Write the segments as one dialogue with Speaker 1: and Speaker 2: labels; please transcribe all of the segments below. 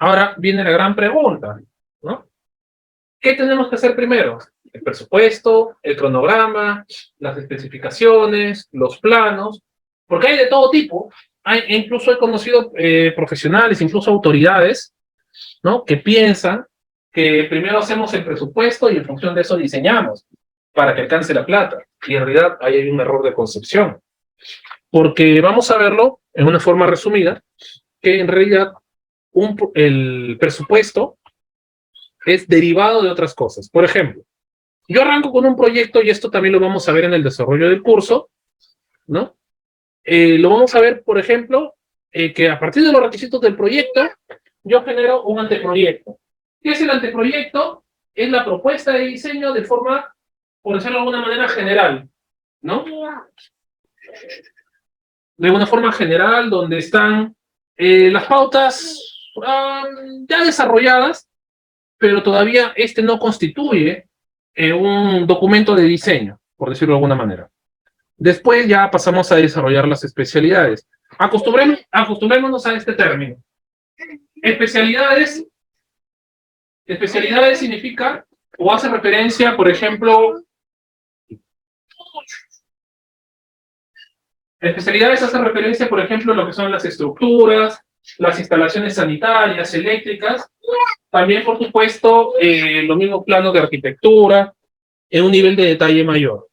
Speaker 1: Ahora viene la gran pregunta, ¿no? ¿Qué tenemos que hacer primero? El presupuesto, el cronograma, las especificaciones, los planos, porque hay de todo tipo. Incluso he conocido profesionales, incluso autoridades, ¿no? Que piensan que primero hacemos el presupuesto y en función de eso diseñamos para que alcance la plata. Y en realidad ahí hay un error de concepción. Porque vamos a verlo en una forma resumida, que en realidad el presupuesto es derivado de otras cosas. Por ejemplo, yo arranco con un proyecto y esto también lo vamos a ver en el desarrollo del curso, ¿no? Lo vamos a ver, por ejemplo, que a partir de los requisitos del proyecto, yo genero un anteproyecto. ¿Qué es el anteproyecto? Es la propuesta de diseño de forma, por decirlo de alguna manera, general, ¿no? De una forma general, donde están las pautas ya desarrolladas, pero todavía este no constituye un documento de diseño, por decirlo de alguna manera. Después ya pasamos a desarrollar las especialidades. Acostumbrémonos a este término. Especialidades significa o hace referencia, por ejemplo, especialidades hace referencia, por ejemplo, a lo que son las estructuras, las instalaciones sanitarias, eléctricas, también, por supuesto, los mismos planos de arquitectura, en un nivel de detalle mayor.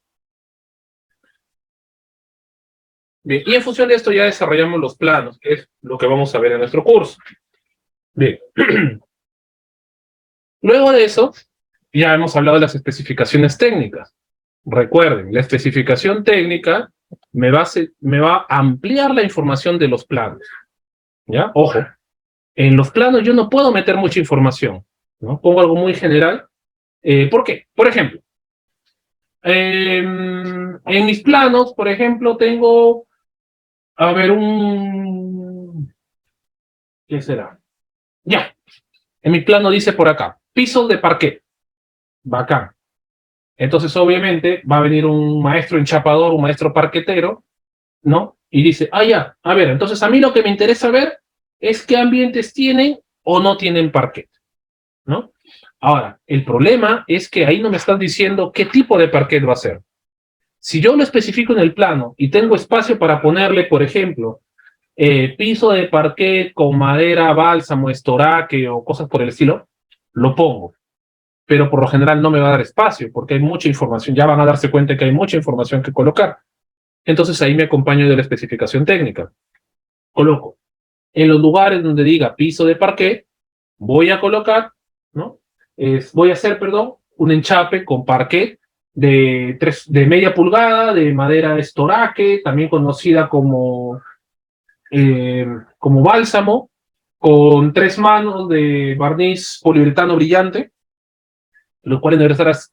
Speaker 1: Bien, y en función de esto ya desarrollamos los planos, que es lo que vamos a ver en nuestro curso. Bien. Luego de eso, ya hemos hablado de las especificaciones técnicas. Recuerden, la especificación técnica me va a ampliar la información de los planos. ¿Ya? Ojo, en los planos yo no puedo meter mucha información, ¿no? Pongo algo muy general. ¿Por qué? Por ejemplo, en mis planos, por ejemplo, tengo, a ver, ¿qué será? Ya, en mi plano dice por acá, pisos de parquet. Bacán. Entonces, obviamente, va a venir un maestro enchapador, un maestro parquetero, ¿no? Y dice, ya, a ver, entonces a mí lo que me interesa ver es qué ambientes tienen o no tienen parquet, ¿no? Ahora, el problema es que ahí no me están diciendo qué tipo de parquet va a ser. Si yo lo especifico en el plano y tengo espacio para ponerle, por ejemplo, piso de parquet con madera, bálsamo, estoraque o cosas por el estilo, lo pongo. Pero por lo general no me va a dar espacio porque hay mucha información. Ya van a darse cuenta que hay mucha información que colocar. Entonces ahí me acompaño de la especificación técnica. Coloco. En los lugares donde diga piso de parquet, voy a colocar, ¿no? Voy a hacer, perdón, un enchape con parquet de media pulgada, de madera estoraque, también conocida como bálsamo, con 3 manos de barniz poliuretano brillante, los cuales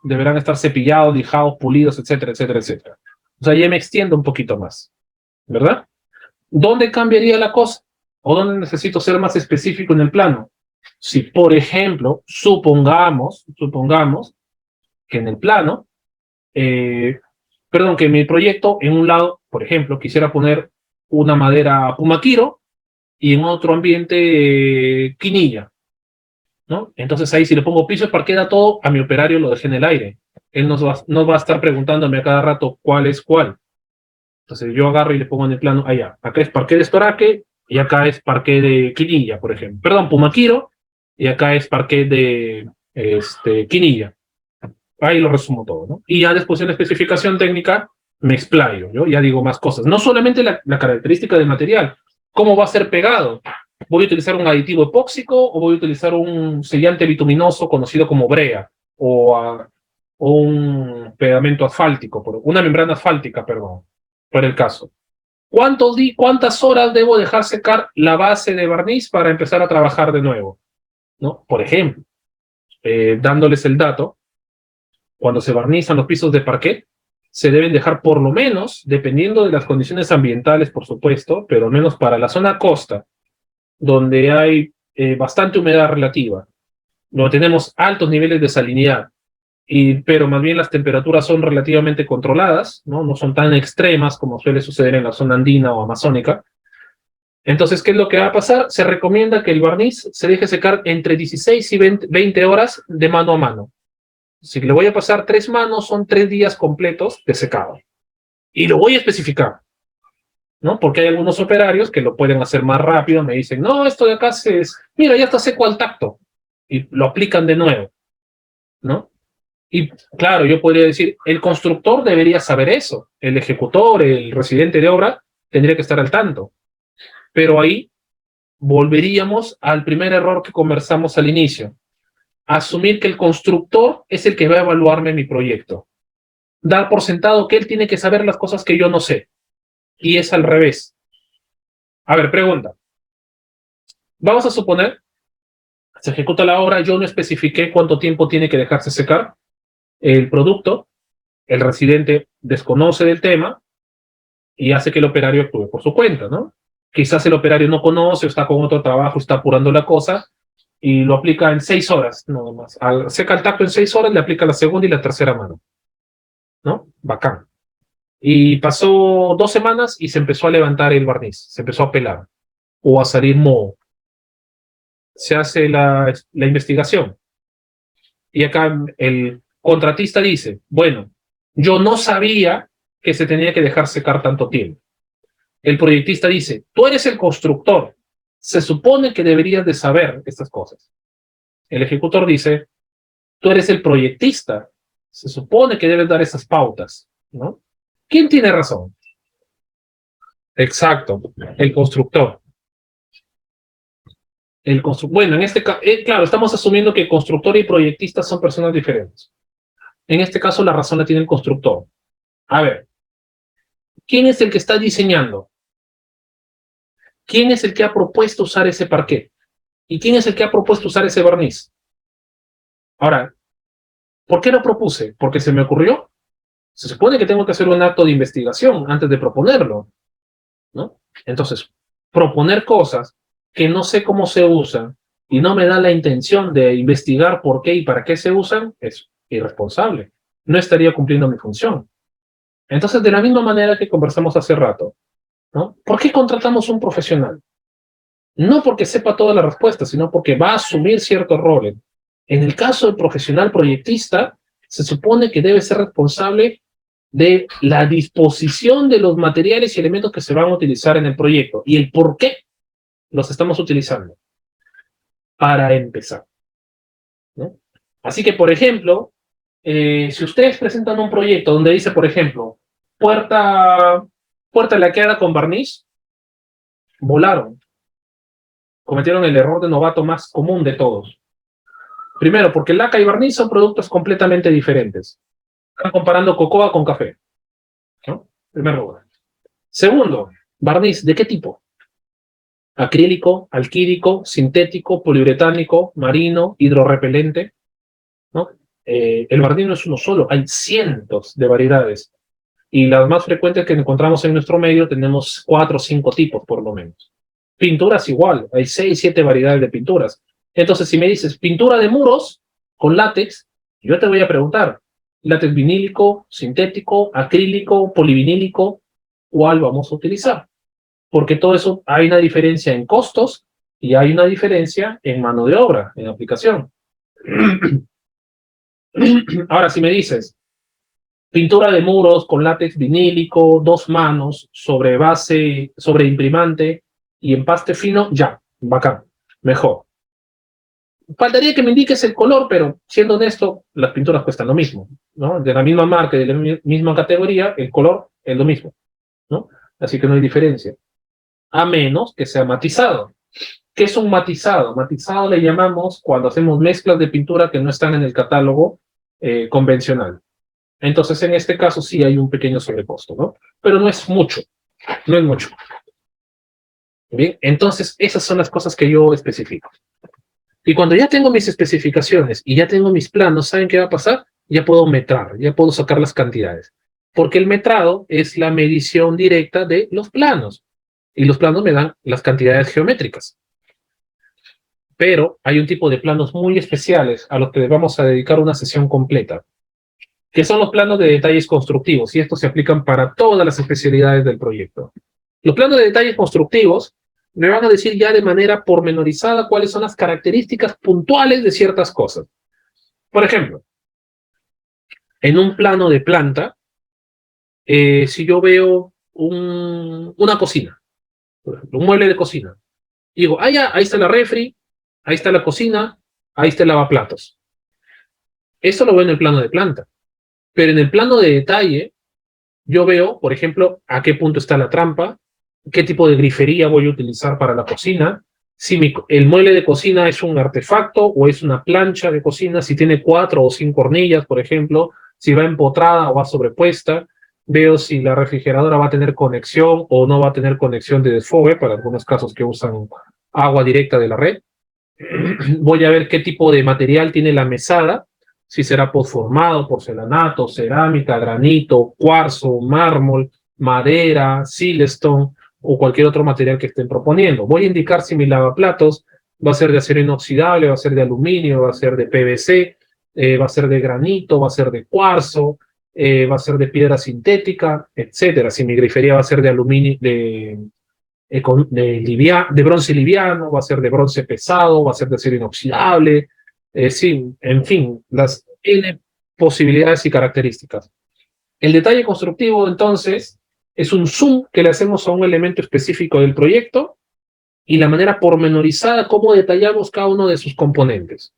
Speaker 1: deberán estar cepillados, lijados, pulidos, etcétera, etcétera, etcétera. O sea, ya me extiendo un poquito más, ¿verdad? ¿Dónde cambiaría la cosa? ¿O dónde necesito ser más específico en el plano? Si, por ejemplo, supongamos que en el plano, que en mi proyecto, en un lado, por ejemplo, quisiera poner una madera pumaquiro y en otro ambiente quinilla, ¿no? Entonces ahí si le pongo piso de parquet a todo, a mi operario lo dejé en el aire. Él no va a estar preguntándome a cada rato cuál es cuál. Entonces yo agarro y le pongo en el plano, allá, acá es parquet de estoraque y acá es parquet de quinilla, por ejemplo. Perdón, pumaquiro y acá es parquet de quinilla. Ahí lo resumo todo, ¿no? Y ya después en la especificación técnica me explayo, yo ya digo más cosas. No solamente la característica del material, cómo va a ser pegado. ¿Voy a utilizar un aditivo epóxico o voy a utilizar un sellante bituminoso conocido como brea o un pegamento asfáltico, una membrana asfáltica, perdón, por el caso? ¿Cuántas horas debo dejar secar la base de barniz para empezar a trabajar de nuevo? ¿No? Por ejemplo, dándoles el dato, cuando se barnizan los pisos de parquet, se deben dejar por lo menos, dependiendo de las condiciones ambientales, por supuesto, pero al menos para la zona costa, donde hay bastante humedad relativa, donde tenemos altos niveles de salinidad, pero más bien las temperaturas son relativamente controladas, ¿no? No son tan extremas como suele suceder en la zona andina o amazónica. Entonces, ¿qué es lo que va a pasar? Se recomienda que el barniz se deje secar entre 16 y 20 horas de mano a mano. Si le voy a pasar 3 manos, son 3 días completos de secado. Y lo voy a especificar, ¿no? Porque hay algunos operarios que lo pueden hacer más rápido, me dicen, no, esto de acá mira, ya está seco al tacto. Y lo aplican de nuevo, ¿no? Y claro, yo podría decir, el constructor debería saber eso. El ejecutor, el residente de obra, tendría que estar al tanto. Pero ahí volveríamos al primer error que conversamos al inicio. Asumir que el constructor es el que va a evaluarme mi proyecto. Dar por sentado que él tiene que saber las cosas que yo no sé. Y es al revés. A ver, pregunta. Vamos a suponer, se ejecuta la obra, yo no especifiqué cuánto tiempo tiene que dejarse secar el producto, el residente desconoce del tema y hace que el operario actúe por su cuenta, ¿no? Quizás el operario no conoce, está con otro trabajo, está apurando la cosa y lo aplica en 6 horas, nada más. Seca el tacto en 6 horas, le aplica la segunda y la tercera mano, ¿no? Bacán. Y pasó 2 semanas y se empezó a levantar el barniz, se empezó a pelar o a salir moho. Se hace la investigación. Y acá el contratista dice, bueno, yo no sabía que se tenía que dejar secar tanto tiempo. El proyectista dice, tú eres el constructor, se supone que deberías de saber estas cosas. El ejecutor dice, tú eres el proyectista, se supone que debes dar esas pautas, ¿no? ¿Quién tiene razón? Exacto, el constructor. Bueno, en este caso, claro, estamos asumiendo que constructor y proyectista son personas diferentes. En este caso, la razón la tiene el constructor. A ver, ¿quién es el que está diseñando? ¿Quién es el que ha propuesto usar ese parquet? ¿Y quién es el que ha propuesto usar ese barniz? Ahora, ¿por qué lo propuse? ¿Porque se me ocurrió? Se supone que tengo que hacer un acto de investigación antes de proponerlo, ¿no? Entonces, proponer cosas que no sé cómo se usan y no me da la intención de investigar por qué y para qué se usan, es irresponsable. No estaría cumpliendo mi función. Entonces, de la misma manera que conversamos hace rato, ¿no? ¿Por qué contratamos un profesional? No porque sepa todas las respuestas, sino porque va a asumir ciertos roles. En el caso del profesional proyectista, se supone que debe ser responsable de la disposición de los materiales y elementos que se van a utilizar en el proyecto y el por qué los estamos utilizando. Para empezar, ¿no? Así que, por ejemplo, si ustedes presentan un proyecto donde dice, por ejemplo, puerta laqueada con barniz, volaron. Cometieron el error de novato más común de todos. Primero, porque laca y barniz son productos completamente diferentes. Están comparando cocoa con café, ¿no? Primer lugar. Segundo, barniz, ¿de qué tipo? Acrílico, alquídico, sintético, poliuretánico, marino, hidrorrepelente, ¿no? El barniz no es uno solo, hay cientos de variedades. Y las más frecuentes que encontramos en nuestro medio tenemos 4 o 5 tipos, por lo menos. Pinturas igual, hay 6, 7 variedades de pinturas. Entonces, si me dices pintura de muros con látex, yo te voy a preguntar, látex vinílico, sintético, acrílico, polivinílico, ¿cuál vamos a utilizar? Porque todo eso hay una diferencia en costos y hay una diferencia en mano de obra, en aplicación. Ahora, si me dices, pintura de muros con látex vinílico, 2 manos, sobre base, sobre imprimante y empaste fino, ya, bacán, mejor. Faltaría que me indiques el color, pero siendo honesto, las pinturas cuestan lo mismo, ¿no? De la misma marca, de la misma categoría, el color es lo mismo, ¿no? Así que no hay diferencia. A menos que sea matizado. ¿Qué es un matizado? Matizado le llamamos cuando hacemos mezclas de pintura que no están en el catálogo convencional. Entonces, en este caso sí hay un pequeño sobrecosto, ¿no? Pero no es mucho, no es mucho. Bien, entonces esas son las cosas que yo especifico. Y cuando ya tengo mis especificaciones y ya tengo mis planos, ¿saben qué va a pasar? Ya puedo metrar, ya puedo sacar las cantidades. Porque el metrado es la medición directa de los planos. Y los planos me dan las cantidades geométricas. Pero hay un tipo de planos muy especiales a los que vamos a dedicar una sesión completa, que son los planos de detalles constructivos, y estos se aplican para todas las especialidades del proyecto. Los planos de detalles constructivos me van a decir ya de manera pormenorizada cuáles son las características puntuales de ciertas cosas. Por ejemplo, en un plano de planta, si yo veo una cocina, por ejemplo, un mueble de cocina, y digo, ah, ya, ahí está la refri, ahí está la cocina, ahí está el lavaplatos. Esto lo veo en el plano de planta. Pero en el plano de detalle, yo veo, por ejemplo, a qué punto está la trampa, qué tipo de grifería voy a utilizar para la cocina, si el mueble de cocina es un artefacto o es una plancha de cocina, si tiene 4 o 5 hornillas, por ejemplo, si va empotrada o va sobrepuesta, veo si la refrigeradora va a tener conexión o no va a tener conexión de desfogue, para algunos casos que usan agua directa de la red. Voy a ver qué tipo de material tiene la mesada, si será postformado, porcelanato, cerámica, granito, cuarzo, mármol, madera, silestone o cualquier otro material que estén proponiendo. Voy a indicar si mi lavaplatos va a ser de acero inoxidable, va a ser de aluminio, va a ser de PVC, va a ser de granito, va a ser de cuarzo, va a ser de piedra sintética, etcétera. Si mi grifería va a ser de aluminio, de bronce liviano, va a ser de bronce pesado, va a ser de acero inoxidable, sí, en fin, las N posibilidades y características. El detalle constructivo, entonces, es un zoom que le hacemos a un elemento específico del proyecto y la manera pormenorizada cómo detallamos cada uno de sus componentes.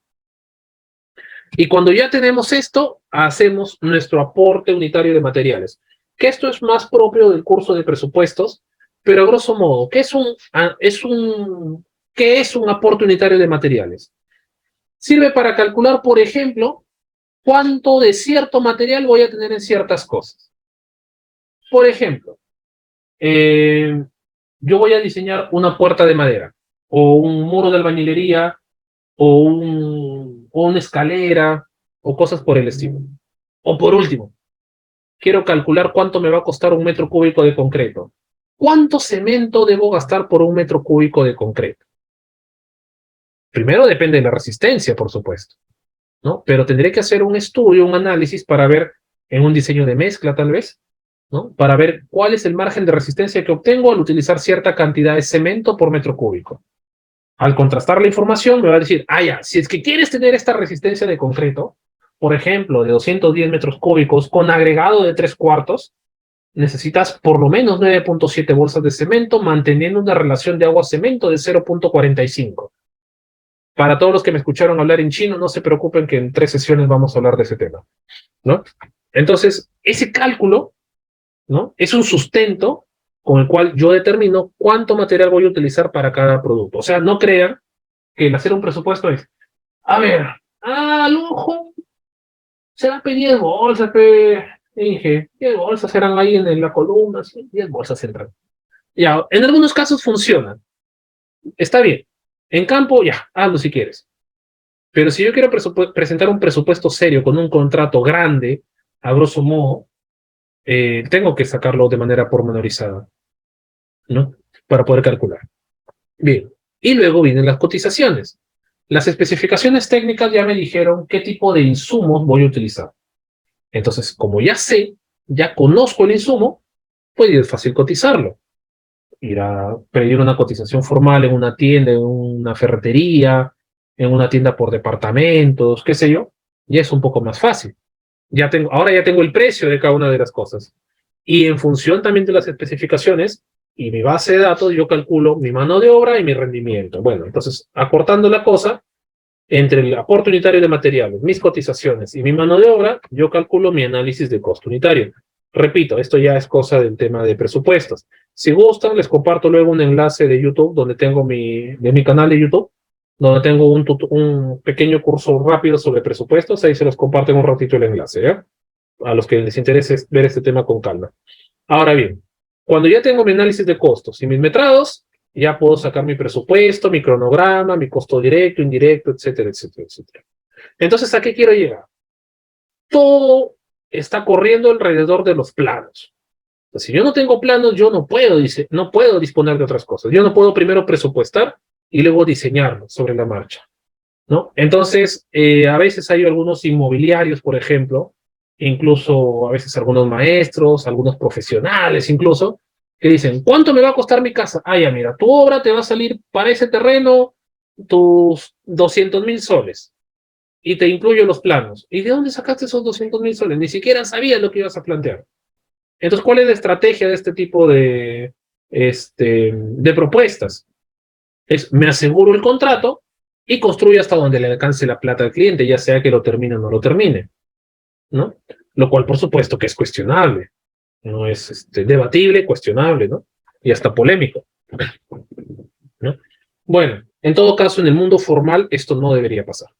Speaker 1: Y cuando ya tenemos esto, hacemos nuestro aporte unitario de materiales, que esto es más propio del curso de presupuestos, pero a grosso modo, ¿qué es un aporte unitario de materiales? Sirve para calcular, por ejemplo, cuánto de cierto material voy a tener en ciertas cosas. Por ejemplo, yo voy a diseñar una puerta de madera, o un muro de albañilería, o una escalera, o cosas por el estilo. O por último, quiero calcular cuánto me va a costar un metro cúbico de concreto. ¿Cuánto cemento debo gastar por un metro cúbico de concreto? Primero depende de la resistencia, por supuesto, ¿no? Pero tendré que hacer un estudio, un análisis para ver, en un diseño de mezcla tal vez, ¿no? Para ver cuál es el margen de resistencia que obtengo al utilizar cierta cantidad de cemento por metro cúbico. Al contrastar la información me va a decir, ah, ya, si es que quieres tener esta resistencia de concreto, por ejemplo, de 210 metros cúbicos con agregado de 3/4, necesitas por lo menos 9.7 bolsas de cemento, manteniendo una relación de agua-cemento de 0.45. Para todos los que me escucharon hablar en chino, no se preocupen que en 3 sesiones vamos a hablar de ese tema, ¿no? Entonces, ese cálculo, ¿no? Es un sustento con el cual yo determino cuánto material voy a utilizar para cada producto. O sea, no crean que el hacer un presupuesto es, a ver, lujo, será 10 bolsas, Inge, 10 bolsas serán ahí en la columna, sí, 10 bolsas entran. Ya, en algunos casos funcionan, está bien. En campo, ya, hazlo si quieres. Pero si yo quiero presentar un presupuesto serio con un contrato grande, a grosso modo, tengo que sacarlo de manera pormenorizada, ¿no? Para poder calcular. Bien, y luego vienen las cotizaciones. Las especificaciones técnicas ya me dijeron qué tipo de insumos voy a utilizar. Entonces, como ya sé, ya conozco el insumo, pues es fácil cotizarlo. Ir a pedir una cotización formal en una tienda, en una ferretería, en una tienda por departamentos, qué sé yo, ya es un poco más fácil. Ahora ya tengo el precio de cada una de las cosas. Y en función también de las especificaciones y mi base de datos, yo calculo mi mano de obra y mi rendimiento. Bueno, entonces, acortando la cosa, entre el aporte unitario de materiales, mis cotizaciones y mi mano de obra, yo calculo mi análisis de costo unitario. Repito, esto ya es cosa del tema de presupuestos. Si gustan, les comparto luego un enlace de YouTube donde tengo de mi canal de YouTube, donde tengo un pequeño curso rápido sobre presupuestos. Ahí se los comparto en un ratito el enlace, ¿ya? A los que les interese ver este tema con calma. Ahora bien, cuando ya tengo mi análisis de costos y mis metrados, ya puedo sacar mi presupuesto, mi cronograma, mi costo directo, indirecto, etcétera, etcétera, etcétera. Entonces, ¿a qué quiero llegar? Todo está corriendo alrededor de los planos. Si yo no tengo planos, yo no puedo disponer de otras cosas. Yo no puedo primero presupuestar y luego diseñarlo sobre la marcha, ¿no? Entonces, a veces hay algunos inmobiliarios, por ejemplo, incluso a veces algunos maestros, algunos profesionales incluso, que dicen, ¿cuánto me va a costar mi casa? Ah, ya, mira, tu obra te va a salir para ese terreno tus 200.000 soles y te incluyo los planos. ¿Y de dónde sacaste esos 200.000 soles? Ni siquiera sabías lo que ibas a plantear. Entonces, ¿cuál es la estrategia de este tipo de propuestas? Es, me aseguro el contrato y construyo hasta donde le alcance la plata al cliente, ya sea que lo termine o no lo termine, ¿no? Lo cual, por supuesto, que es cuestionable, no es debatible, cuestionable, ¿no? Y hasta polémico, ¿no? Bueno, en todo caso, en el mundo formal esto no debería pasar.